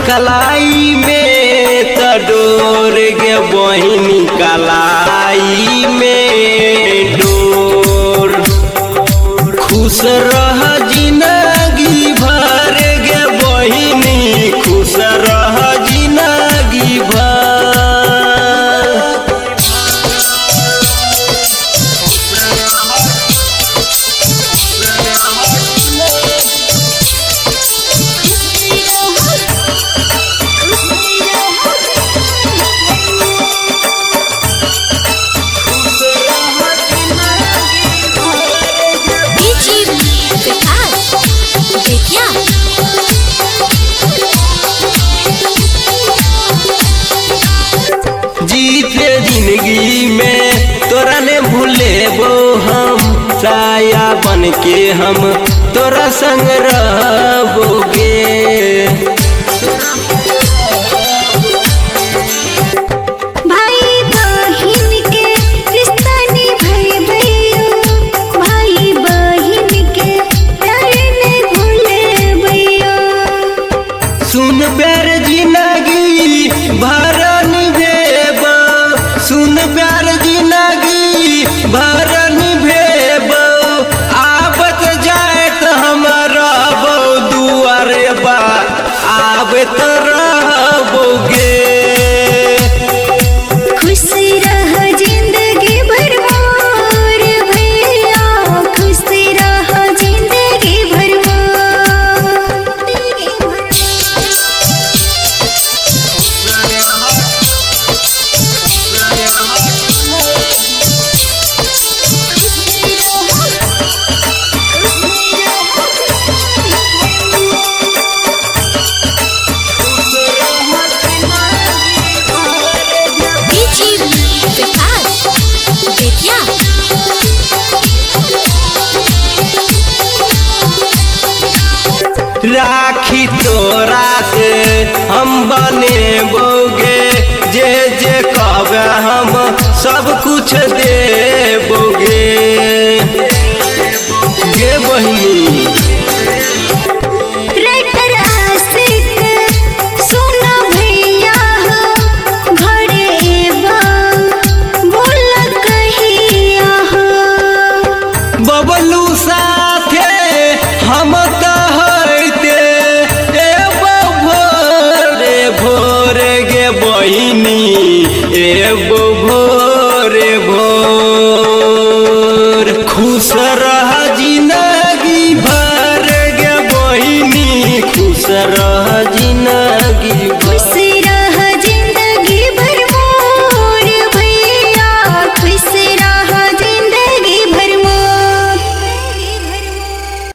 कलाई में तडोर गे बहिनी कलाई में डोर। खुश रह जिंदगी भर गे बहिनी खुश रह जिंदगी भर। जीते जिंदगी में तोरा ने भूले वो हम साया बन के हम तोरा संग रहोगे। भाई बहिन के रिश्ता निभाइबो, भाई बहिन के प्यार ने भूलेबो। सुन प्यार जिंदगी भर निभेबो, सुन प्यार जिंदगी भर निभेबो। आवत जाए तो हम रहबो दुआरे बा आवत रहबोगे। खुश रह जिंदगी भर मोर भैया, खुश रह जिंदगी भर राखी तोरा से हम बनेबोगे, जे जे कहबे हम सब कुछ देबोगे गे बहिनी। राइटर आशिक सुना भैया हो, घरे बा बोल कहिया हो। बबलू साथे हम भोरे गे बहिनी एगो भोरे भोर। खुश रह जिंदगी भर गे बहिनी खुश रह।